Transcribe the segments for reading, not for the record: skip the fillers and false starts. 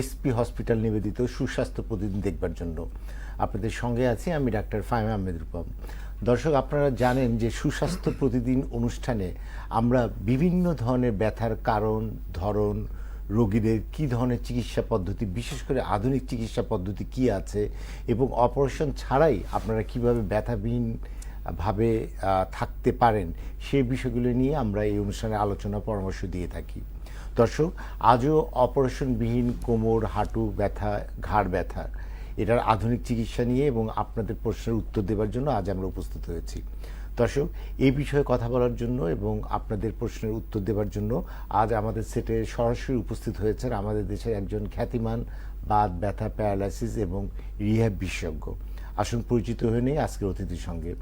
SP hospital নিবেদিত সুস্বাস্থ্য প্রতিদিন দেখবার জন্য। আপনাদের সঙ্গে আছি আমি ডাক্তার ফাহিম আহমেদ রূপম। দর্শক, আপনারা জানেন যে সুস্বাস্থ্য প্রতিদিন অনুষ্ঠানে আমরা বিভিন্ন ধরনের ব্যথার কারণ, ধরন, রোগীদের কী ধরনের চিকিৎসা পদ্ধতি, বিশেষ করে আধুনিক চিকিৎসা পদ্ধতি কি আছে এবং অপারেশন ছাড়াই আপনারা কিভাবে ব্যথাবিহীন ভাবে থাকতে পারেন সেই বিষয়গুলো নিয়ে আমরা এই অনুষ্ঠানে আলোচনা পরামর্শ দিয়ে থাকি। দর্শক, আজও অপারেশনবিহীন কোমর, হাঁটু ব্যথা, ঘাড় ব্যথা, এটার আধুনিক চিকিৎসা নিয়ে এবং আপনাদের প্রশ্নের উত্তর দেওয়ার জন্য আজ আমরা উপস্থিত হয়েছি। দর্শক, এই বিষয়ে কথা বলার জন্য এবং আপনাদের প্রশ্নের উত্তর দেওয়ার জন্য আজ আমাদের সেটে সরাসরি উপস্থিত হয়েছেন আমাদের দেশের একজন খ্যাতিমান বাত, ব্যথা, প্যারালাইসিস এবং রিহ্যাব বিশেষজ্ঞ। আসুন পরিচিত হয়ে নিই আজকের অতিথির সঙ্গে।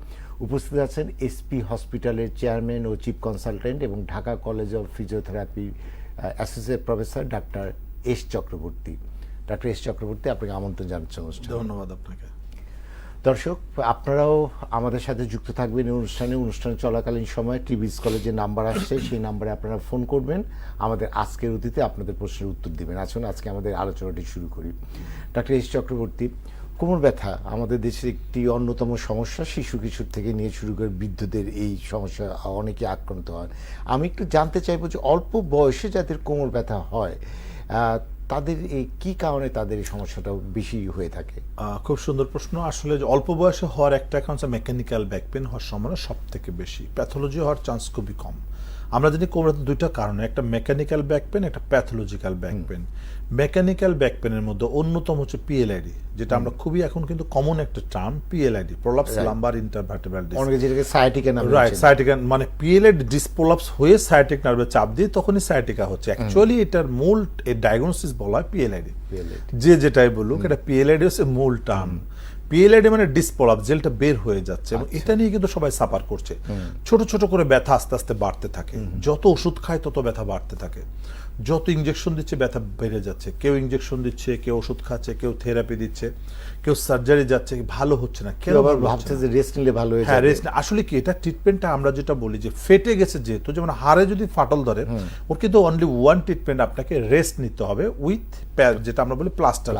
উপস্থিত আছেন এসপি হসপিটালের চেয়ারম্যান ও চিফ কনসালটেন্ট এবং Dhaka college of physiotherapy associate professor doctor S Chakraborty. Doctor S Chakraborty, আপনাকে আমন্ত্রণ জানাচ্ছি অনুষ্ঠানে। ধন্যবাদ আপনাকে। দর্শক, আপনারাও আমাদের সাথে যুক্ত থাকবেন এই অনুষ্ঠান চলাকালীন সময় টিভি কলেজের নাম্বার আসছে, সেই নাম্বারে আপনারা ফোন করবেন, আমাদের আজকের অতিথি আপনাদের প্রশ্নের উত্তর দেবেন। আসুন আজকে আমাদের আলোচনাটি শুরু করি। ডাক্তার এস চক্রবর্তী, কোমর ব্যথা আমাদের দেশের একটি অন্যতম সমস্যা। শিশু কিশোর থেকে নিয়ে শুরু করে বৃদ্ধদের এই সমস্যা অনেকে আক্রান্ত হয়। আমি একটু জানতে চাইবো যে অল্প বয়সে যাদের কোমর ব্যথা হয় তাদের এই কী কারণে তাদের এই সমস্যাটা বেশি হয়ে থাকে? খুব সুন্দর প্রশ্ন। আসলে অল্প বয়সে হওয়ার একটা কারণ হচ্ছে মেকানিক্যাল ব্যাক পেন হওয়ার সম্ভাবনা সব থেকে বেশি, প্যাথোলজি হওয়ার চান্স খুবই কম। আমরা জানি কোমরের দুইটা কারণে, একটা মেকানিক্যাল ব্যাক পেন, একটা pathological back pain. Mechanical back পেনের মধ্যে অন্যতম হচ্ছে পিএলআইডি, যেটা আমরা খুবই এখন কিন্তু কমন একটা term, PLID, prolapse lumbar intervertebral disc, অনেকে যেটাকে সায়াটিকা নামে, রাইট, সায়াটিকা মানে পিএলআইডি ডিসপ্রলাপস হয়ে সায়াটিক নার্ভে চাপ দিয়ে তখনই সায়াটিকা হচ্ছে। অ্যাকচুয়ালি এটার মূল ডায়াগনোসিস বলা হয় পিএলআইডি। যে যেটাই বলুক, এটা পিএলআইডি হচ্ছে মূল টার্ম। পিএলআইডি মানে ডিসপ্রলাপস, যেটা বের হয়ে যাচ্ছে, এবং এটা নিয়ে কিন্তু সবাই সাফার করছে। ছোট ছোট করে ব্যথা আস্তে আস্তে বাড়তে থাকে, যত ওষুধ খায় তত ব্যথা বাড়তে থাকে, যত ইনজেকশন দিচ্ছে ব্যথা বেড়ে যাচ্ছে। কেউ ইনজেকশন দিচ্ছে, কেউ ওষুধ খাচ্ছে, কেউ থেরাপি দিচ্ছে, কেউ সার্জারি যাচ্ছে, ভালো হচ্ছে না। কেউ আবার ভাবছে যে রেস্ট নিলে ভালো হয়ে যাবে। হ্যাঁ, রেস্ট। আসলে কি, এটা ট্রিটমেন্টটা আমরা যেটা বলি যে ফেটে গেছে যেহেতু, যেমন হাড়ে যদি ফাটল ধরে, ওর কিন্তু অনলি ওয়ান ট্রিটমেন্ট, আপনাকে রেস্ট নিতে হবে উইথ যেটা আমরা বলি প্লাস্টার।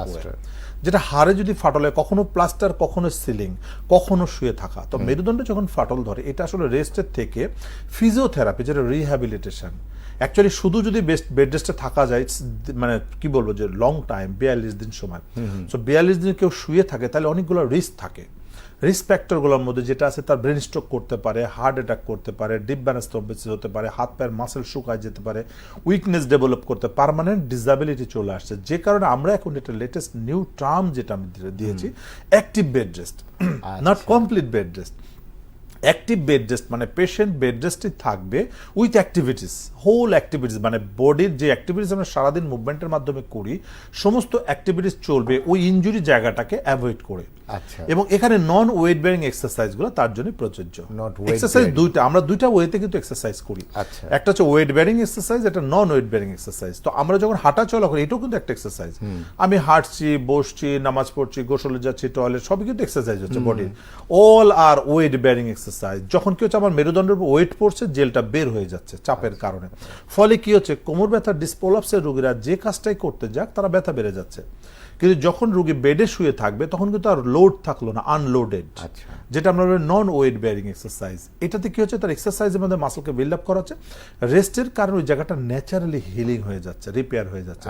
যেটা হাড়ে যদি ফাটল হয়, কখনো প্লাস্টার, কখনো সিলিং, কখনো শুয়ে থাকা। তো মেরুদণ্ডে যখন ফাটল ধরে, এটা আসলে রেস্টের থেকে ফিজিওথেরাপি, যেটা রিহ্যাবিলিটেশন। অ্যাকচুয়ালি শুধু যদি বেড রেস্টে থাকা যায়, মানে কি বলবো, যে লং টাইম 42 দিন সময়, সো 42 দিন কেউ শুয়ে থাকে, তাহলে অনেকগুলো রিস্ক থাকে। রিস্ক ফ্যাক্টরগুলোর মধ্যে যেটা আছে, তার ব্রেন স্ট্রোক করতে পারে, হার্ট অ্যাটাক করতে পারে, ডিপ ব্যালেন্স থ্রম্বোসিস হতে পারে, হাত পায়ের মাসেল শুকায় যেতে পারে, উইকনেস ডেভেলপ করতে, পার্মানেন্ট ডিসএবিলিটি চলে আসছে। যে কারণে আমরা এখন এটা লেটেস্ট নিউ টার্ম যেটা আমি দিয়েছি, active bed rest, not complete bed rest. Active bed rest মানে পেশেন্ট বেড রেস্টে থাকবে উইথ অ্যাক্টিভিটিস, হোল অ্যাক্টিভিটিস, মানে বডির যে অ্যাক্টিভিটিস আমরা সারাদিন মুভমেন্টের মাধ্যমে করি, সমস্ত অ্যাক্টিভিটিস চলবে ওই ইনজুরি জায়গাটাকে অ্যাভয়েড করে। আচ্ছা। এবং এখানে নন ওয়েট বেয়ারিং এক্সারসাইজগুলো তার জন্য প্রযোজ্য। এক্সারসাইজ দুইটা, আমরা দুইটা ওয়েতে কিন্তু এক্সারসাইজ করি। আচ্ছা। একটা হচ্ছে ওয়েট বেয়ারিং এক্সারসাইজ, একটা নন ওয়েট বেয়ারিং এক্সারসাইজ। তো আমরা যখন হাঁটা চলা করি, এটাও কিন্তু একটা এক্সারসাইজ। আমি হাঁটছি, বসছি, নামাজ পড়ছি, গোসলে যাচ্ছি, টয়লেট, সবই কিন্তু এক্সারসাইজ হচ্ছে বডির। অল আর ওয়েট বেয়ারিং এক্সারসাইজ। যখন কি হচ্ছে, আমার মেরুদণ্ডের উপর ওয়েট পড়ছে, জেলটা বের হয়ে যাচ্ছে চাপের কারণে। ফলে কি হচ্ছে, কোমর ব্যথা ডিসপ্রলাপসের রোগীরা যে কাজটাই করতে যাক, তারা ব্যথা বেড়ে যাচ্ছে। কিন্তু যখন রোগী বেডে শুয়ে থাকবে, তখন কিন্তু আর লোড থাকলো না, আনলোডেড, যেটা আমরা নন ওয়েট বেয়ারিং এক্সারসাইজ। এটাতে কি হচ্ছে, তার এক্সারসাইজের মধ্যে মাসলকে বিল্ড আপ করা হচ্ছে, রেস্টের কারণে ওই জায়গাটা ন্যাচারালি হিলিং হয়ে যাচ্ছে, রিপেয়ার হয়ে যাচ্ছে,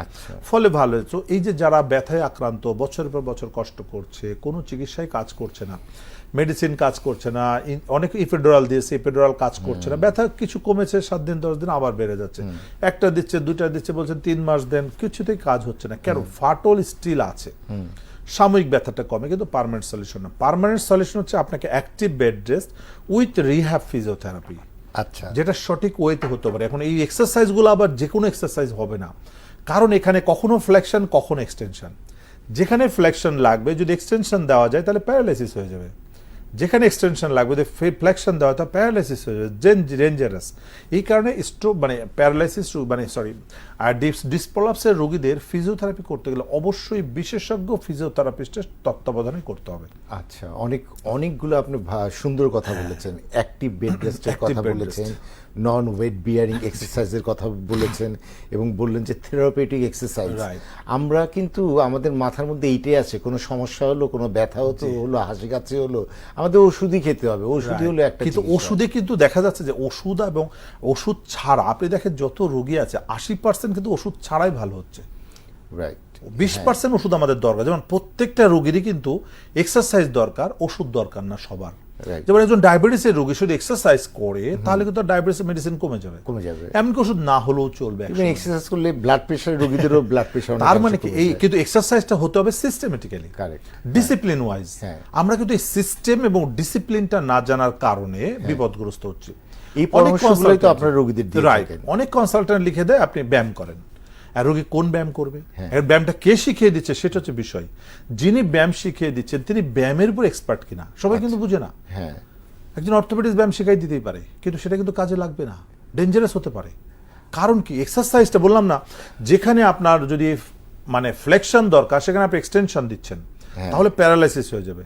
ফলে ভালো হচ্ছে। এই যে যারা ব্যথায় আক্রান্ত, বছরের পর বছর কষ্ট করছে, কোনো চিকিৎসায় কাজ করছে না, মেডিসিন কাজ করছে না, অনেকে ইপিডুরাল দিয়েছে, ইপিডুরাল কাজ করছে না, ব্যথা কিছু কমেছে, 7 দিন 10 দিন আবার বেড়ে যাচ্ছে, একটা দিচ্ছে, দুইটা দিচ্ছে, বলছেন 3 মাস দেন, কিছুতেই কাজ হচ্ছে না। কেন? ফাটল স্টিল আছে। সাময়িক ব্যথাটা কমে, কিন্তু পার্মানেন্ট সলিউশন না। পার্মানেন্ট সলিউশন হচ্ছে আপনাকে active bed rest with rehab physiotherapy, আচ্ছা, যেটা সঠিক ওয়েতে হতে পারে। এখন এই এক্সারসাইজগুলো আবার যে কোনো এক্সারসাইজ হবে না, কারণ এখানে কখনো ফ্লেকশন, কখনো এক্সটেনশন। যেখানে ফ্লেকশন লাগবে, যদি এক্সটেনশন দেওয়া যায়, তাহলে প্যারালাইসিস হয়ে যাবে। যেখানে এক্সটেনশন লাগবে, যদি ফ্লেকশন দেওয়া হয়, তা প্যারালাইসিস হয়ে যাবে, ডেঞ্জারাস। এই কারণে স্ট্রোক মানে প্যারালাইসিস, মানে সরি, আর ডিসপ্রলাপসের রোগীদের ফিজিওথেরাপি করতে গেলে অবশ্যই বিশেষজ্ঞ ফিজিওথেরাপিস্টের তত্ত্বাবধানে করতে হবে। আচ্ছা, অনেকগুলো আপনি সুন্দর কথা বলেছেন, অ্যাক্টিভ বেড রেস্টের কথা bed বলেছেন, নন ওয়েট বিয়ারিং এক্সারসাইজের কথা বলেছেন, এবং বললেন যে থেরাপিউটিক এক্সারসাইজ। Right. আমরা কিন্তু আমাদের মাথার মধ্যে এইটাই আছে, কোনো সমস্যা হলো, কোনো ব্যথা হলো, হাসি কাশি হলো, আমাদের ওষুধই খেতে হবে, ওষুধই হলো একটা কিন্তু চিকিৎসা। ওষুধে কিন্তু দেখা যাচ্ছে যে ওষুধ এবং ওষুধ ছাড়া আপনি দেখেন যত রোগী আছে 80% কিন্তু ওষুধ ছাড়াই ভালো হচ্ছে। রাইট। 20% ওষুধ আমাদের দরকার। যেমন প্রত্যেকটা রোগীরই কিন্তু এক্সারসাইজ দরকার, ওষুধ দরকার না সবার। Right. যেমন একজন ডায়াবেটিসের রোগী শুধু এক্সারসাইজ করে তাহলে কিন্তু ডায়াবেটিস মেডিসিন কমে যাবে, এমনকি ওষুধ না হলেও চলবে। এক্সারসাইজ করলে ব্লাড প্রেশার রোগীদেরও ব্লাড প্রেশার, তার মানে কি এই কিন্তু এক্সারসাইজটা হতে হবে সিস্টেমেটিক্যালি, কারেক্ট, ডিসিপ্লিন ওয়াইজ। আমরা কিন্তু এই সিস্টেম এবং ডিসিপ্লিনটা না জানার কারণে বিপদগ্রস্ত হচ্ছি। এই পরামর্শগুলোই তো আপনারা রোগীদের দিয়ে থাকেন। অনেক কনসালটেন্ট লিখে দেয় আপনি ব্যায়াম করেন, আর রোগী কোন ব্যায়াম করবে, ব্যায়ামটা কে শিখিয়ে দিচ্ছে সেটা হচ্ছে বিষয়। যিনি ব্যায়াম শিখিয়ে দিচ্ছেন তিনি ব্যায়ামের উপর এক্সপার্ট কিনা সবাই কিন্তু বুঝে না। হ্যাঁ, একজন অর্থোপেডিক্স ব্যায়াম শিখাই দিতেই পারে, কিন্তু সেটা কিন্তু কাজে লাগবে না, ডেঞ্জারাস হতে পারে। কারণ কি, এক্সারসাইজটা বললাম না, যেখানে আপনার যদি মানে ফ্লেকশন দরকার সেখানে আপনি এক্সটেনশন দিচ্ছেন তাহলে প্যারালাইসিস হয়ে যাবে,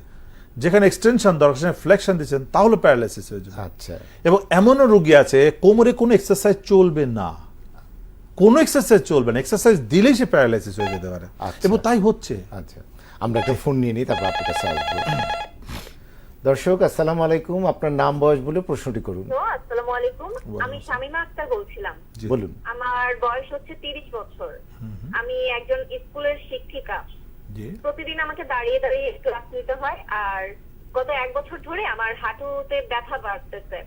যেখানে এক্সটেনশন দরকার সেখানে ফ্লেকশন দিচ্ছেন তাহলে প্যারালাইসিস হয়ে যাবে। আচ্ছা। এবং এমনও রোগী আছে কোমরে কোনো এক্সারসাইজ চলবে না, কোনো এক্সারসাইজ চলবে না, এক্সারসাইজ দিলেই সে প্যারালাইসিস হয়ে যেতে পারে, এবং তাই হচ্ছে। আচ্ছা, আমরা একটা ফোন নিয়ে নিই, তারপর আপনার কাছে আসবো। দর্শক, আসসালামু আলাইকুম, আপনার নাম বয়স বলে প্রশ্নটি করুন। আসসালামু আলাইকুম, আমি শামিমা আক্তার বলছিলাম। বলুন। আমার বয়স হচ্ছে 30 বছর। আমি একজন স্কুলের শিক্ষিকা। প্রতিদিন আমাকে দাঁড়িয়ে দাঁড়িয়ে ক্লাস নিতে হয়, আর গত 1 বছর ধরে আমার হাঁটুতে ব্যথা বাড়তেছে।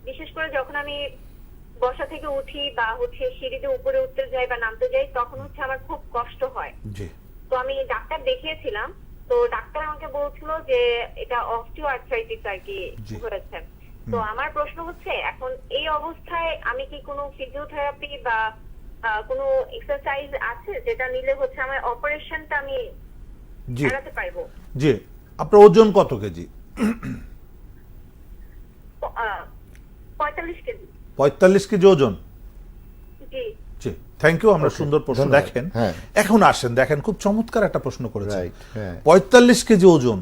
বিশেষ করে যখন আমি বসা থেকে উঠি বা সিঁড়িতে উপরে উঠতে যাই বা নামতে যাই, তখন আমার খুব কষ্ট হয়। তো আমি ডাক্তার দেখিয়েছিলাম, তো ডাক্তার আমাকে বলছিল যে এটা অস্টিওআর্থ্রাইটিস আর কি হয়েছে। তো আমার প্রশ্ন হচ্ছে, এখন এই অবস্থায় আমি কি কোনো ফিজিওথেরাপি বা কোনো এক্সারসাইজ আছে যেটা নিলে আমার অপারেশনটা আমি এড়াতে পারবো? জি। আপনার ওজন কত কেজি? 45 কেজি। 45 কেজি ওজন? জি জি, থ্যাংক ইউ। আমরা সুন্দর প্রশ্ন দেখেন। এখন আসেন, দেখেন খুব চমৎকার একটা প্রশ্ন করেছেন। 45 কেজি ওজন,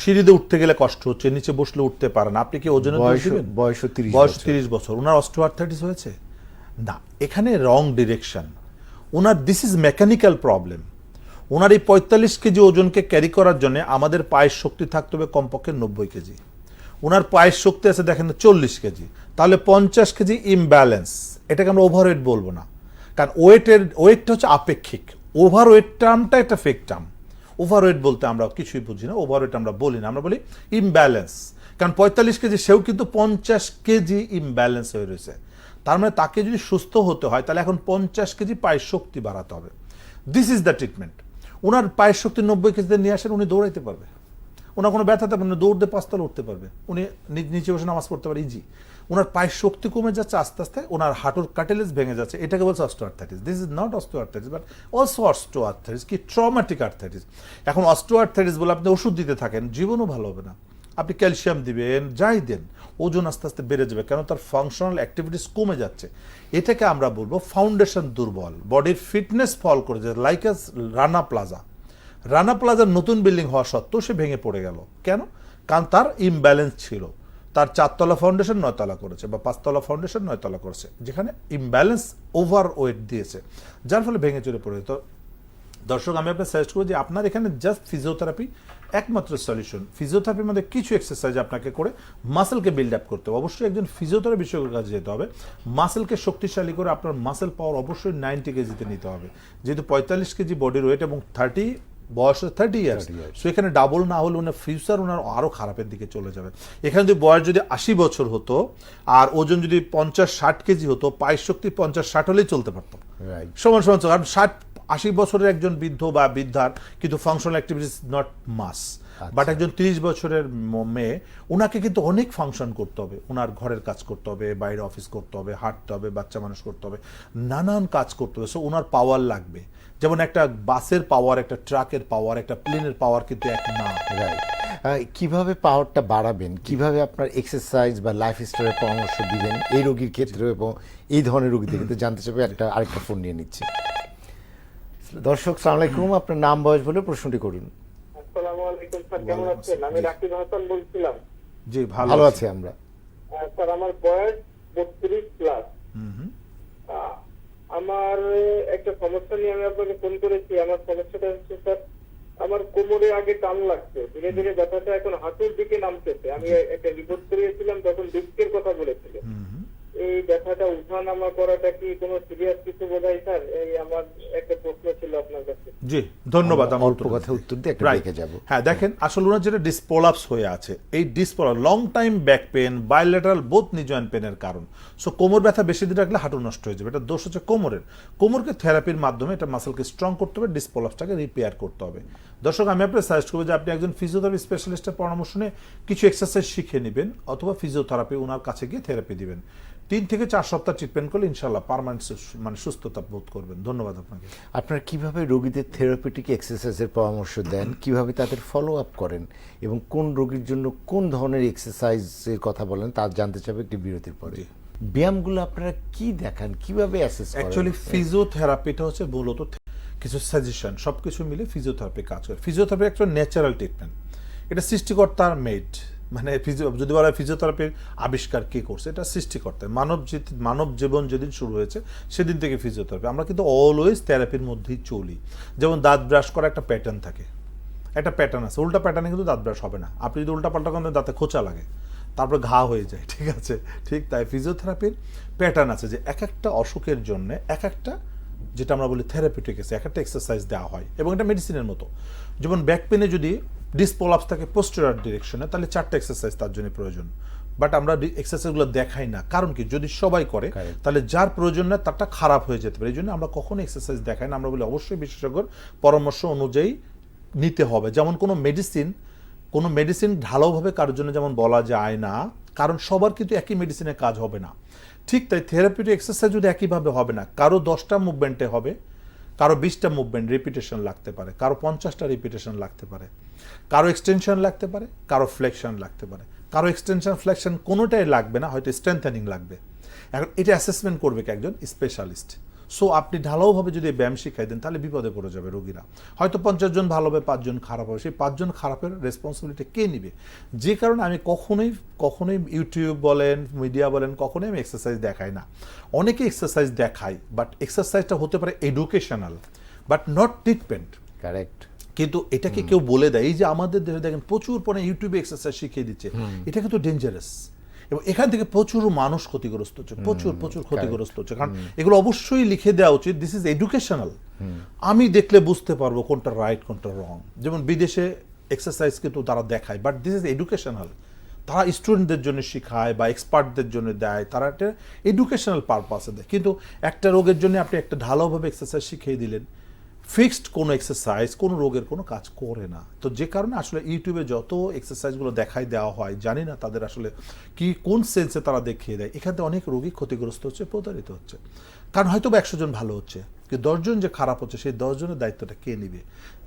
সিঁড়িতে উঠতে গেলে কষ্ট হচ্ছে, নিচে বসলে উঠতে পারে না, আপনি কি ওজনের দোষ দিবেন? বয়স 30 বছর, ওনার অস্টিওআর্থ্রাইটিস হয়েছে না, এখানে রং ডিরেকশন। ওনার দিস ইজ মেকানিক্যাল প্রবলেম। ওনার এই 45 কেজি ওজনকে ক্যারি করার জন্য আমাদের পায়ের শক্তি থাকতে হবে কমপক্ষে 90 কেজি। ওনার পায়ের শক্তি আছে দেখেন 40 কেজি, তাহলে 50 কেজি ইমব্যালেন্স। এটাকে আমরা ওভারওয়েট বলবো না, কারণ ওয়েটটা হচ্ছে আপেক্ষিক। ওভারওয়েট টার্মটা একটা ফেক টার্ম। ওভারওয়েট বলতে আমরা কিছুই বুঝি না, ওভারওয়েট আমরা বলি না, আমরা বলি ইমব্যালেন্স। কারণ 45 কেজি, সেও কিন্তু 50 কেজি ইমব্যালেন্স হয়ে রয়েছে। তার মানে তাকে যদি সুস্থ হতে হয় তাহলে এখন 50 কেজি পায়ের শক্তি বাড়াতে হবে। This is the treatment. ওনার পায়ের শক্তি 90 কেজিতে নিয়ে আসেন, উনি দৌড়াইতে পারবে, ওনার কোনো ব্যথা থাকবে না, দৌড়তে 5 তলা উঠতে পারবে, উনি নিচে বসে নামাজ পড়তে পারে ইজি। ওনার পায়ের শক্তি কমে যাচ্ছে আস্তে আস্তে, ওনার হাঁটুর কার্টিলেজ ভেঙে যাচ্ছে, এটাকে বলছে osteoarthritis. This is not osteoarthritis but also osteoarthritis, কি ট্রমাটিক আর্থ্রাইটিস। এখন অস্টিওআর্থ্রাইটিস বলে আপনি ওষুধ দিতে থাকেন, জীবনও ভালো হবে না। আপনি ক্যালসিয়াম দিবেন, যাই দেন, ওজন আস্তে আস্তে বেড়ে যাবে, কেন তার ফাংশনাল অ্যাক্টিভিটিস কমে যাচ্ছে। এটাকে আমরা বলবো ফাউন্ডেশন দুর্বল, বডির ফিটনেস ফল করেছে, লাইক আস রানা প্লাজা। রানা প্লাজার নতুন বিল্ডিং হওয়া সত্ত্বেও সে ভেঙে পড়ে গেল, কেন? কারণ তার ইমব্যালেন্স ছিল। তার 4 তলা ফাউন্ডেশন 9 তলা করেছে, বা 5 তলা ফাউন্ডেশন 9 তলা করেছে, যেখানে ইমব্যালেন্স ওভার ওয়েট দিয়েছে, যার ফলে ভেঙে চলে পড়ে। তো দর্শক, আমি আপনাকে সাজেস্ট করবো যে আপনার এখানে জাস্ট ফিজিওথেরাপি একমাত্র সলিউশন। ফিজিওথেরাপির মধ্যে কিছু এক্সারসাইজ আপনাকে করে মাসেলকে বিল্ড আপ করতে হবে। অবশ্যই একজন ফিজিওথেরাপি বিশেষজ্ঞের কাছে যেতে হবে। মাসেলকে শক্তিশালী করে আপনার মাসেল পাওয়ার অবশ্যই 90 কেজিতে নিতে হবে, যেহেতু 45 কেজি বডির ওয়েট এবং বয়স 30 ইয়ার্স। সো এখানে ডাবল না হলে ওনার ফিউচার ওনার আরো খারাপের দিকে চলে যাবে। এখানে যদি বয়স যদি 80 বছর হতো আর ওজন যদি 50-60 কেজি হতো, পায়ের শক্তি 50-60 হলেই চলতে পারতো, সমান সমান। কারণ 60-80 বছরের একজন বৃদ্ধ বা বৃদ্ধার কিন্তু functional activities not must, but একজন 30 বছরের মেয়ে, ওনাকে কিন্তু অনেক ফাংশন করতে হবে। ওনার ঘরের কাজ করতে হবে, বাইরে অফিস করতে হবে, হাঁটতে হবে, বাচ্চা মানুষ করতে হবে, নানান কাজ করতে হবে। সো ওনার পাওয়ার লাগবে। যেমন একটা বাসের পাওয়ার, একটা ট্রাকের পাওয়ার, একটা প্লেনের পাওয়ার কিন্তু এক না। রাইট। কিভাবে পাওয়ারটা বাড়াবেন, কিভাবে আপনার এক্সারসাইজ বা লাইফস্টাইলের পরামর্শ দিবেন এই রোগীর ক্ষেত্রে এবং এই ধরনের রোগীদের ক্ষেত্রে জানতে চাইবে। আরেকটা ফোন নিয়ে নিচ্ছে। দর্শক সালাম আলাইকুম, আপনার নাম বয়স বলে প্রশ্নটি করুন। আসসালামু আলাইকুম স্যার, কেমন আছেন? আমি রাকিব হাসান বলছিলাম। জি ভালো আছি আমরা। স্যার আমার বয়স 32 প্লাস। আমার একটা সমস্যা নিয়ে আমি আপনাকে ফোন করেছি। আমার সমস্যাটা হচ্ছে স্যার, আমার কোমরে আগে টান লাগছে, ধীরে ধীরে ব্যথাটা এখন হাঁটুর দিকে নামতেছে। আমি একটা রিপোর্ট করিয়েছিলাম, তখন ডিস্কের কথা বলেছিল। এই ব্যথাটা উঠানামা করাটা কি কোনো সিরিয়াস কিছু বোঝায় স্যার? এই আমার একটা প্রশ্ন ছিল আপনার কাছে। জি ধন্যবাদ। আমরা অল্প কথা উত্তর দিয়ে একটা ব্রেকে যাব। হ্যাঁ দেখেন, আসলে ওনার যেটা ডিসপোলাপস হয়ে আছে, এই disc prolapse long time back pain, bilateral both knee joint পেনের কারণ। সো কোমর ব্যথা বেশি দিন রাখলে হাঁটু নষ্ট হয়ে যাবে। এটা দোষ হচ্ছে কোমরের। কোমরকে থেরাপির মাধ্যমে এটা মাসলকে স্ট্রং করতে হবে, ডিসপোলাপসটাকে রিপেয়ার করতে হবে। দর্শক আমি আপনাকে সাজেস্ট করবো যে আপনি একজন ফিজিওথেরাপি স্পেশালিস্টের পরামর্শ নিয়ে কিছু এক্সারসাইজ শিখে নেবেন, অথবা ফিজিওথেরাপি ওনার কাছে গিয়ে থেরাপি দিবেন। 3 থেকে 4 সপ্তাহ ট্রিটমেন্ট করলে ইনশাল্লাহ পার্মানেন্ট মানে সুস্থতা বোধ করবেন। ধন্যবাদ আপনাকে। আপনারা কিভাবে রোগীদের থেরাপিউটিক এক্সারসাইজের পরামর্শ দেন, কিভাবে তাদের ফলো আপ করেন এবং কোন রোগীর জন্য কোন ধরনের এক্সারসাইজের কথা বলেন তা জানতে চাইবে একটি বিরতির পরে। ব্যায়ামগুলো আপনারা কি দেখান, কিভাবে অ্যাসেস করেন? অ্যাকচুয়ালি ফিজিওথেরাপিটা হচ্ছে মূলত কিছু সাজেশন, সবকিছু মিলে ফিজিওথেরাপি কাজ করে। ফিজিওথেরাপি একটা ন্যাচারাল ট্রিটমেন্ট, এটা সৃষ্টিকর্তার মেড। মানে যদি বলা হয় ফিজিওথেরাপির আবিষ্কার কে করছে, এটা সৃষ্টিকর্তার। মানব জীবন যেদিন শুরু হয়েছে সেদিন থেকে ফিজিওথেরাপি। আমরা কিন্তু অলওয়েজ থেরাপির মধ্যেই চলি। যেমন দাঁত ব্রাশ করা একটা প্যাটার্ন থাকে, একটা প্যাটার্ন আছে। উল্টা প্যাটার্নে কিন্তু দাঁত ব্রাশ হবে না। আপনি যদি উল্টা পাল্টা করেন দাঁতে খোঁচা লাগে, তারপর ঘা হয়ে যায়, ঠিক আছে? ঠিক তাই ফিজিওথেরাপির প্যাটার্ন আছে যে এক একটা অসুখের জন্য এক একটা, যেটা আমরা বলি থেরাপিউটিক আছে, এক একটা এক্সারসাইজ দেওয়া হয় এবং এটা মেডিসিনের মতো। যেমন ব্যাক পেনে যদি ডিসপোলাপস থাকে পোস্টেরিয়র ডিরেকশনে, তাহলে 4টা এক্সারসাইজ তার জন্য প্রয়োজন। বাট আমরা এক্সারসাইজগুলো দেখাই না, কারণ কি, যদি সবাই করে তাহলে যার প্রয়োজন না তারটা খারাপ হয়ে যেতে পারে। এই জন্য আমরা কখনো এক্সারসাইজ দেখাই না। আমরা বলি অবশ্যই বিশেষজ্ঞর পরামর্শ অনুযায়ী নিতে হবে। যেমন কোনো মেডিসিন ঢালাওভাবে কারোর জন্য যেমন বলা যায় না, কারণ সবার কিন্তু একই মেডিসিনের কাজ হবে না। ঠিক তাই থেরাপিউটিক এক্সারসাইজ যদি একইভাবে হবে না, কারো 10টা মুভমেন্টে হবে, কারো 20টা মুভমেন্ট রিপিটেশন লাগতে পারে, কারো 50টা রিপিটেশন লাগতে পারে, কারো এক্সটেনশন লাগতে পারে, কারো ফ্লেকশন লাগতে পারে, কারো এক্সটেনশন ফ্লেকশন কোনোটাই লাগবে না, হয়তো স্ট্রেংথেনিং লাগবে। এখন এটা অ্যাসেসমেন্ট করবে কি একজন স্পেশালিস্ট। সো আপনি ঢালাওভাবে যদি ব্যায়াম শিখাই দেন তাহলে বিপদে পড়ে যাবে রোগীরা। হয়তো 50 জন ভালো হবে, 5 জন খারাপ হবে। সেই 5 জন খারাপের রেসপন্সিবিলিটি কে নিবে? যে কারণে আমি কখনোই ইউটিউব বলেন, মিডিয়া বলেন, কখনোই আমি এক্সারসাইজ দেখাই না। অনেকে এক্সারসাইজ দেখায়, বাট এক্সারসাইজটা হতে পারে educational but not treatment. Correct. কিন্তু এটাকে কেউ বলে দেয়, এই যে আমাদের দেশে দেখেন প্রচুর পরে ইউটিউবে এক্সারসাইজ শিখিয়ে দিচ্ছে, এটা কিন্তু ডেঞ্জারাস। এবং এখান থেকে প্রচুর মানুষ ক্ষতিগ্রস্ত হচ্ছে, প্রচুর ক্ষতিগ্রস্ত হচ্ছে। কারণ এগুলো অবশ্যই লিখে দেওয়া উচিত, দিস ইজ এডুকেশনাল। আমি দেখলে বুঝতে পারবো কোনটা রাইট কোনটা রং। যেমন বিদেশে এক্সারসাইজ কিন্তু তারা দেখায়, বাট দিস ইজ এডুকেশনাল। তারা স্টুডেন্টদের জন্য শেখায় বা এক্সপার্টদের জন্য দেয়, তারা একটা এডুকেশনাল পারপাসে দেয়। কিন্তু একটা রোগের জন্য আপনি একটা ঢালাওভাবে এক্সারসাইজ শিখিয়ে দিলেন, ফিক্সড কোনো এক্সারসাইজ কোনো রোগের কোনো কাজ করে না। তো যে কারণে আসলে ইউটিউবে যত এক্সারসাইজগুলো দেখাই দেওয়া হয়, জানি না তাদের আসলে কি কোন সেন্সে তারা দেখিয়ে দেয়। এখানে অনেক রোগী ক্ষতিগ্রস্ত হচ্ছে, প্রতারিত হচ্ছে। কারণ হয়তো 100 জন ভালো হচ্ছে, কিন্তু 10 জন যে খারাপ হচ্ছে, সেই 10 জনের দায়িত্বটা কে নিবে?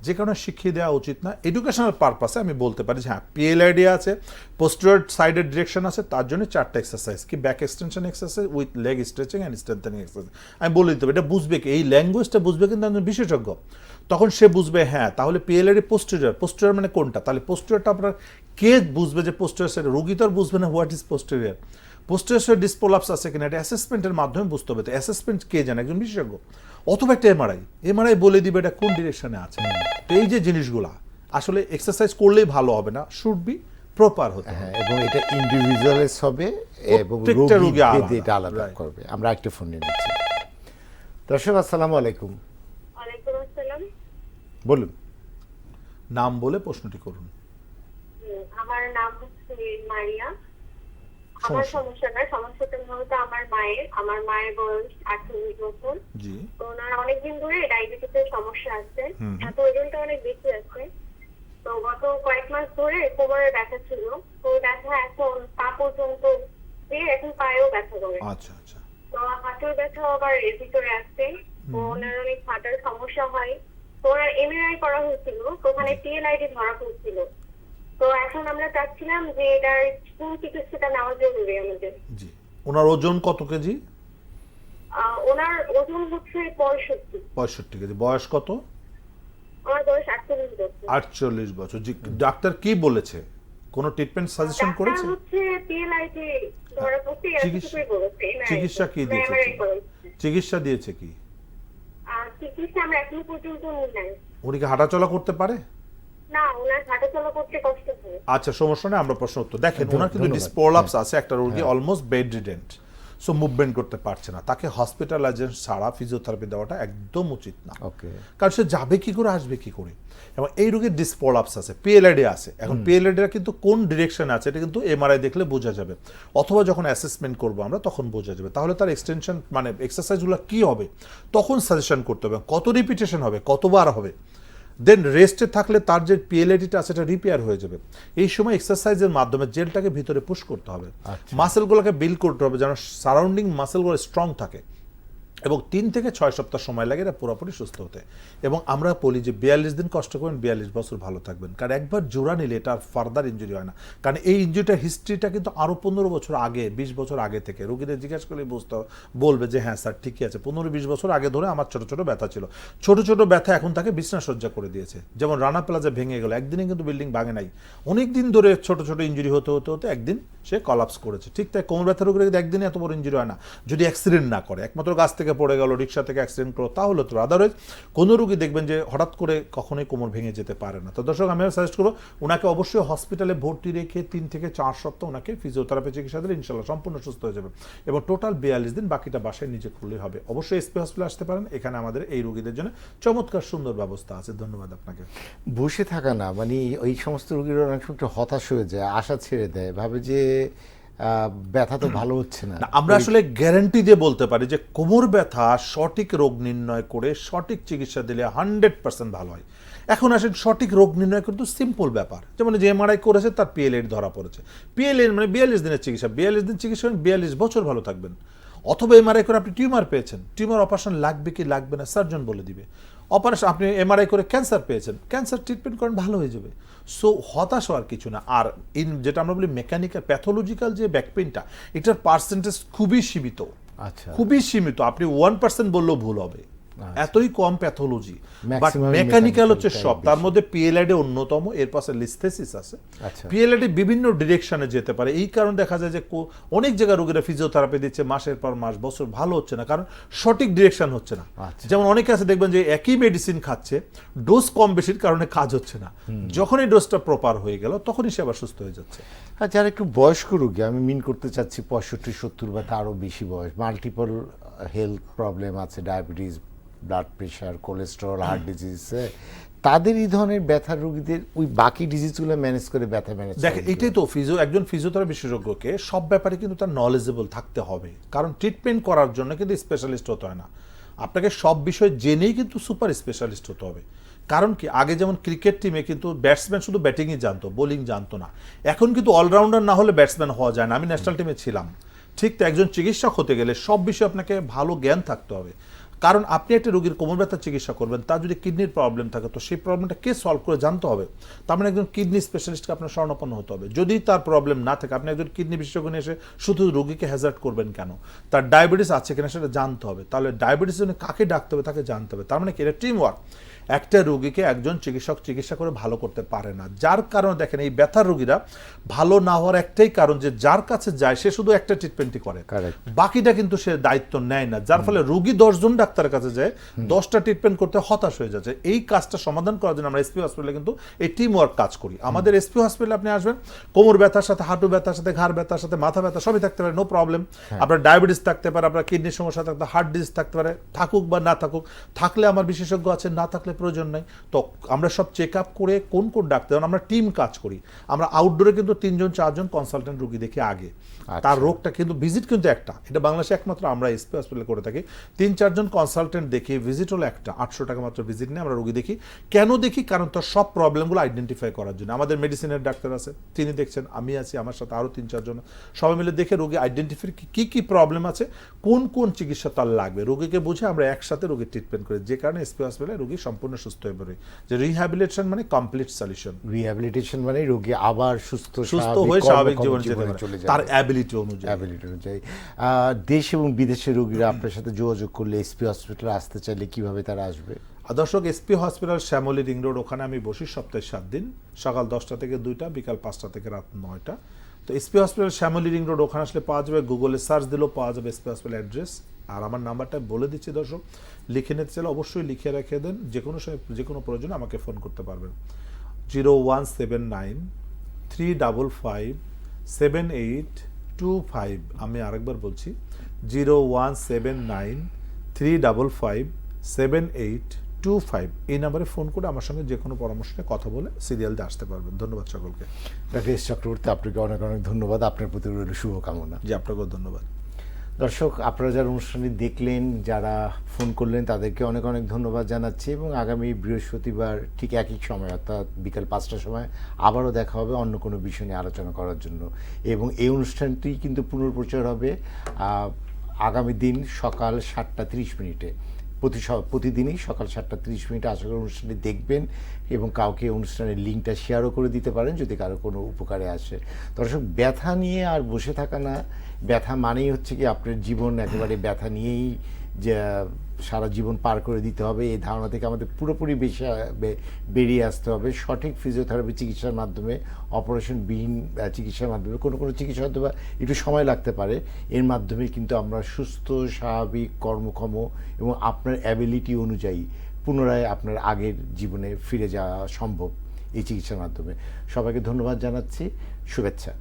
যে কারণে শিখিয়ে দেওয়া উচিত না। এডুকেশনাল পারপাসে আমি বলতে পারি যে হ্যাঁ, পিএলআইডি আছে, পোস্টেরিয়র সাইডের ডিরেকশন আছে, তার জন্য 4টা এক্সারসাইজ, কি back extension exercise with leg stretching and strengthening exercise. আমি বলে দিতে হবে, এটা বুঝবে কি, এই ল্যাঙ্গুয়েজটা বুঝবে কিন্তু একজন বিশেষজ্ঞ। তখন সে বুঝবে হ্যাঁ তাহলে পিএলআইডি পোস্টেরিয়র মানে কোনটা, তাহলে পোস্টেরিয়রটা আপনার কে বুঝবে যে পোস্টেরিয়র সাইড, রোগী তো আর বুঝবে না হোয়াট ইজ পোস্টেরিয়র। পোস্টেরিয়র ডিসপোলাপস আছে কিনা এটা অ্যাসেসমেন্টের মাধ্যমে বুঝতে হবে। তো অ্যাসেসমেন্ট কে জানে? একজন বিশেষজ্ঞ, অথবা একটা এমআরআই বলে দিবে এটা কোন ডিরেকশনে আছে। তো এই যে জিনিসগুলা আসলে এক্সারসাইজ করলেই ভালো হবে না, শুড বি প্রপার হতে হবে। এবং এটা ইন্ডিভিজুয়ালাইজ হবে এবং প্রত্যেকটা রোগী এটা আলাদা করবে। আমরা একটা ফোন নিয়ে নিচ্ছি। দর্শক আসসালামু আলাইকুম। ওয়ালাইকুম আসসালাম। বলুন। নাম বলে প্রশ্নটি করুন। আমার নাম হচ্ছে মারিয়া। আমার সমস্যাটা মূলত আমার মায়ের বয়স 28 বছর। জি। তো ওনার অনেকদিন ধরে ডায়াবেটিসের সমস্যা আছে, এত ওজনটা অনেক বেশি আছে। তো গত কয়েক মাস ধরে কোমরে ব্যথা ছিল, তো ব্যথা এখন পা পর্যন্ত দিয়ে এখন পায়েও ব্যথা করে। আচ্ছা আচ্ছা। তো হাঁটুর ব্যথা আবার এর ভিতরে আছে। তো ওনার অনেক হাঁটার সমস্যা হয়। তো ওনার এমআরআই করা হয়েছিল, তো ওখানে টিএলআইডি ধরা পড়ছিল। তো এখন আমরা চাচ্ছিলাম যে এটার কোন চিকিৎসাটা নেওয়া জরুরি আমাদের। জি, ওনার ওজন কত কেজি? ওনার ওজন হচ্ছে 65 কেজি। বয়স কত? আমার বয়স 48 বছর। 48 বছর। জি, ডাক্তার কি বলেছে? কোন ট্রিটমেন্ট সাজেশন করেছে? হচ্ছে পিএলআইটি ধরা পড়তে এতটুকুই বলেছে। চিকিৎসা কি দিয়েছে? চিকিৎসা দিয়েছে কি? চিকিৎসা আমরা এখনো পর্যন্ত নাই। উনি কি হাঁটাচলা করতে পারে? না, ওনার হাঁটাচলা করতে কষ্ট হয়। আচ্ছা, সমস্যা নেই, আমরা প্রশ্ন উত্তর। দেখেন, ওনার কিন্তু ডিসপ্রলাপস আছে, একটা রোগী অলমোস্ট বেড রিডেন্ট, সো মুভমেন্ট করতে পারছে না। তাকে হসপিটালাইজেশন ছাড়া ফিজিওথেরাপি দেওয়াটা একদম উচিত না। কারণ সে যাবে কি করে, আসবে কি করে। এবং এই রোগীর ডিসপ্রলাপস আছে, পিএলআইডি আছে। এখন পিএলআইডিটা কিন্তু কোন ডিরেকশনে আছে এটা কিন্তু এমআরআই দেখলে বোঝা যাবে, অথবা যখন অ্যাসেসমেন্ট করবো আমরা তখন বোঝা যাবে। তাহলে তার এক্সটেনশন মানে এক্সারসাইজগুলো কি হবে তখন সাজেশন করতে হবে, কত রিপিটেশন হবে, কতবার হবে। দেন রেস্টে থাকলে তার যে পিএলআইডিটা আছে সেটা রিপেয়ার হয়ে যাবে। এই সময় এক্সারসাইজের মাধ্যমে জেলটাকে ভিতরে পুশ করতে হবে, মাসেলগুলোকে বিল্ড করতে হবে যেন সারাউন্ডিং মাসেলগুলো স্ট্রং থাকে, এবং 3 থেকে 6 সপ্তাহ সময় লাগে এটা পুরোপুরি সুস্থ হতে। এবং আমরা বলি যে 42 দিন কষ্ট করবেন, 42 বছর ভালো থাকবেন। কারণ একবার জোড়া নিলে এটা আর ফার্দার ইনজুরি হয় না। কারণ এই ইনজুরিটার হিস্ট্রিটা কিন্তু আরও 15 বছর আগে, 20 বছর আগে থেকে রোগীদের জিজ্ঞাসা করলে বলবে যে হ্যাঁ স্যার ঠিকই আছে, 15-20 বছর আগে ধরে আমার ছোট ছোট ব্যথা ছিল। ছোট ছোট ব্যথা এখন তাকে বিছনা সজ্জা করে দিয়েছে। যেমন রানা প্লাজা ভেঙে গেল, একদিনে কিন্তু বিল্ডিং ভাঙে নাই, অনেক দিন ধরে ছোট ছোট ইনজুরি হতে হতে হতে একদিন সে কলাপস করেছে। ঠিক তাই কোমর ব্যথা রোগীর একদিনে এত বড় ইনজুরি হয় না যদি অ্যাক্সিডেন্ট না করে। একমাত্র গাছ থেকে পড়ে গেল, রিক্সা থেকে অ্যাক্সিডেন্ট করো, তাহলে তো। আদারওয়াইজ কোনো রোগী দেখবেন যে হঠাৎ করে কখনোই কোমর ভেঙে যেতে পারে না। তো দর্শক, আমি সাজেস্ট করবো ওনাকে অবশ্যই হসপিটালে ভর্তি রেখে 3 থেকে 4 সপ্তাহ ওনাকে ফিজিওথেরাপি চিকিৎসা দিলে ইনশাল্লাহ সম্পূর্ণ সুস্থ হয়ে যাবে, এবং টোটাল 42 দিন বাকিটা বাসায় নিজে খুললেই হবে। অবশ্যই এসপি হসপিটালে আসতে পারেন, এখানে আমাদের এই রোগীদের জন্য চমৎকার সুন্দর ব্যবস্থা আছে। ধন্যবাদ আপনাকে। বসে থাকা না, মানে ওই সমস্ত রোগীরা অনেক সময় একটু হতাশ হয়ে যায়, আশা ছেড়ে দেয়, ভাবে যে ব্যথা তো ভালো হচ্ছে না। আমরা আসলে গ্যারান্টি দিয়ে বলতে পারি যে কোমর ব্যথা সঠিক রোগ নির্ণয় করে সঠিক চিকিৎসা দিলে 100% ভালো হয়। এখন আসেন, সঠিক রোগ নির্ণয় কিন্তু সিম্পল ব্যাপার। যেমন যে এমআরআই করেছে, তার পিএলআইডি ধরা পড়েছে। পিএলআইডি মানে 42 দিনের চিকিৎসা, 42 দিন চিকিৎসা 42 বছর ভালো থাকবেন। অথবা এমআরআই করে আপনি টিউমার পেয়েছেন, টিউমার অপারেশন লাগবে কি লাগবে না সার্জন বলে দিবে। অপারেশন, আপনি এমআরআই করে ক্যান্সার পেয়েছেন, ক্যান্সার ট্রিটমেন্ট করেন, ভালো হয়ে যাবে। সো হতাশ হওয়ার কিছু না। আর যেটা আমরা বলি মেকানিক্যাল প্যাথোলজিক্যাল যে ব্যাক পেইনটা, এটার পার্সেন্টেজ খুবই সীমিত। আচ্ছা, খুবই সীমিত। আপনি 1% বললেও ভুল হবে, এতই কম প্যাথোলজি। বাট মেকানিক্যাল হচ্ছে সব। তার মধ্যে পিএলআইডি অন্যতম, এর পাশে লিস্থেসিস আছে। পিএলআইডি বিভিন্ন ডিরেকশনে যেতে পারে। এই কারণে দেখা যায় যে অনেক জায়গায় রোগীরা ফিজিওথেরাপি দিচ্ছে মাসের পর মাস, বছর, ভালো হচ্ছে না, কারণ সঠিক ডিরেকশন হচ্ছে না। যেমন অনেকে আছে দেখবেন যে একই মেডিসিন খাচ্ছে, ডোজ কম বেশির কারণে কাজ হচ্ছে না। যখনই ডোজটা প্রপার হয়ে গেল তখনই সে আবার সুস্থ হয়ে যাচ্ছে। আর যারা একটু বয়স্ক রোগী, আমি মিন করতে চাচ্ছি 65-70 বা তারও বেশি বয়স, মাল্টিপল হেলথ প্রবলেম আছে, diabetes, blood pressure, cholesterol, heart disease, তাদের এই ধরনের ব্যথার রোগীদের ওই বাকি ডিজিজগুলো ম্যানেজ করে ব্যথা ম্যানেজ। দেখেন, এটাই তো একজন ফিজিওথেরাপি বিশেষজ্ঞকে সব ব্যাপারে কিন্তু তার নলেজেবল থাকতে হবে। কারণ ট্রিটমেন্ট করার জন্য কিন্তু স্পেশালিস্ট হতে হয় না, আপনাকে সব বিষয় জেনেই কিন্তু সুপার স্পেশালিস্ট হতে হবে। কারণ কি, আগে যেমন ক্রিকেট টিমে কিন্তু ব্যাটসম্যান শুধু ব্যাটিংই জানতো, বোলিং জানতো না। এখন কিন্তু অলরাউন্ডার না হলে ব্যাটসম্যান হওয়া যায় না। আমি ন্যাশনাল টিমে ছিলাম। ঠিক তো, একজন চিকিৎসক হতে গেলে সব বিষয়ে আপনাকে ভালো জ্ঞান থাকতে হবে। কারণ আপনি একটা রোগীর কোমর ব্যথার চিকিৎসা করবেন, তার যদি কিডনির প্রবলেম থাকে তো সেই প্রবলেমটা কে সলভ করে জানতে হবে। তার মানে একজন কিডনি স্পেশালিস্টকে আপনার শরণাপন্ন হতে হবে। যদি তার প্রবলেম না থাকে, আপনি একজন কিডনি বিশেষজ্ঞ নিয়ে এসে শুধু রোগীকে হ্যাজার্ড করবেন কেন? তার ডায়াবেটিস আছে কিনা সেটা জানতে হবে। তাহলে ডায়াবেটিসের জন্য কাকে ডাকতে হবে তাকে জানতে হবে। তার মানে কি, এটা টিম ওয়ার্ক। একটা রোগীকে একজন চিকিৎসক চিকিৎসা করে ভালো করতে পারে না। যার কারণে দেখেন এই ব্যথার রোগীরা ভালো না হওয়ার একটাই কারণ যে যার কাছে যায় সে শুধু একটা ট্রিটমেন্টই করে, বাকিটা কিন্তু সে দায়িত্ব নেয় না। যার ফলে রোগী 10 জন ডাক্তারের কাছে যায়, 10টা ট্রিটমেন্ট করতে হতাশ হয়ে যাচ্ছে। এই কাজটা সমাধান করার জন্য আমরা এসপি হসপিটালে কিন্তু এই টিম ওয়ার্ক কাজ করি। আমাদের এসপি হসপিটালে আপনি আসবেন, কোমর ব্যথার সাথে হাঁটু ব্যথার সাথে ঘাড় ব্যথার সাথে মাথা ব্যথা সবই থাকতে পারে, নো প্রবলেম। আপনার ডায়াবেটিস থাকতে পারে, আপনার কিডনির সমস্যা থাকতে, হার্ট ডিজিজ থাকতে পারে, থাকুক বা না থাকুক। থাকলে আমার বিশেষজ্ঞ আছে, না থাকলে প্রয়োজন নাই। তো আমরা সব চেক আপ করে কোন কোন ডাক্তার, আমরা টিম কাজ করি। আমরা আউটডোরে কিন্তু 3-4 কনসালটেন্ট রোগী দেখি আগে, তার রোগটা কিন্তু ভিজিট কিন্তু একটা, এটা বাংলাদেশে একমাত্র আমরা এসপি হসপিটালে করে থাকি। 3-4 কনসালটেন্ট দেখি, ভিজিট হলো একটা, 800 টাকা মাত্র ভিজিট নিয়ে আমরা রোগী দেখি। কেন দেখি? কারণ তার সব প্রবলেমগুলো আইডেন্টিফাই করার জন্য। আমাদের মেডিসিনের ডাক্তার আছে, তিনি দেখছেন, আমি আছি, আমার সাথে আরও 3-4 জন, সবাই মিলে দেখে রোগী আইডেন্টিফাই কি কি প্রবলেম আছে, কোন কোন চিকিৎসা তার লাগবে, রোগীকে বুঝে আমরা একসাথে রোগীর ট্রিটমেন্ট করি। যে কারণে এসপি হসপিটালে রোগী সম্পূর্ণ সম্পূর্ণ সুস্থ হয়ে পড়ে। যে রিহ্যাবিলিটেশন মানে কমপ্লিট সলিউশন, রিহ্যাবিলিটেশন মানে রোগী আবার সুস্থ হয়ে স্বাভাবিক জীবনে যেতে কর্মজীবনে পারে চলে তার যাবে অ্যাবিলিটি অনুযায়ী। অ্যাবিলিটি অনুযায়ী। দেশ এবং বিদেশের রোগীরা আপনার সাথে যোগাযোগ করলে এসপি হসপিটালে আসতে চাইলে কিভাবে তারা আসবে? দর্শক, SP hospital Shyamoli ring road, ওখানে আমি বসি সপ্তাহে 7 দিন, সকাল 10টা থেকে 2টা, বিকাল 5টা থেকে রাত 9টা। তো SP hospital Shyamoli ring road, ওখানে আসলে পাওয়া যাবে, গুগলে সার্চ দিলেও পাওয়া যাবে এসপি হসপিটাল অ্যাড্রেস। আর আমার নাম্বারটা বলে দিচ্ছি দর্শক, লিখে নিতে চাইলে অবশ্যই লিখে রেখে দেন, যে কোনো সময় যে কোনো প্রয়োজনে আমাকে ফোন করতে পারবেন। 0179-355-7825। আমি আরেকবার বলছি, 0179-355-7825। এই নাম্বারে ফোন করে আমার সঙ্গে যে কোনো পরামর্শ নিয়ে কথা বলে সিরিয়াল দিয়ে আসতে পারবেন। ধন্যবাদ সকলকে। ডক্টর এস চক্রবর্তী, আপনাকে অনেক অনেক ধন্যবাদ। আপনার প্রতি রইল শুভকামনা। জি, আপনাকেও ধন্যবাদ। দর্শক, আপনারা যারা অনুষ্ঠানটি দেখলেন, যারা ফোন করলেন, তাদেরকে অনেক অনেক ধন্যবাদ জানাচ্ছি এবং আগামী বৃহস্পতিবার ঠিক একই সময় অর্থাৎ বিকাল 5টার সময় আবারও দেখা হবে অন্য কোনো বিষয় নিয়ে আলোচনা করার জন্য। এবং এই অনুষ্ঠানটি কিন্তু পুনর্প্রচার হবে আগামী দিন সকাল 7:30 প্রতিদিনই সকাল 7:30 আশা করি অনুষ্ঠানটি দেখবেন এবং কাউকে অনুষ্ঠানের লিঙ্কটা শেয়ারও করে দিতে পারেন যদি কারো কোনো উপকারে আসে। দর্শক, ব্যথা নিয়ে আর বসে থাকা না, ব্যথা মানেই হচ্ছে কি আপনার জীবন একেবারে ব্যথা নিয়েই যে সারা জীবন পার করে দিতে হবে, এই ধারণা থেকে আমাদের পুরোপুরি বেরিয়ে আসতে হবে। সঠিক ফিজিওথেরাপি চিকিৎসার মাধ্যমে, অপারেশনবিহীন চিকিৎসার মাধ্যমে, কোনো কোনো চিকিৎসা হয়তো বা একটু সময় লাগতে পারে, এর মাধ্যমে কিন্তু আমরা সুস্থ, স্বাভাবিক, কর্মক্ষম এবং আপনার অ্যাবিলিটি অনুযায়ী পুনরায় আপনার আগের জীবনে ফিরে যাওয়া সম্ভব এই চিকিৎসার মাধ্যমে। সবাইকে ধন্যবাদ জানাচ্ছি, শুভেচ্ছা।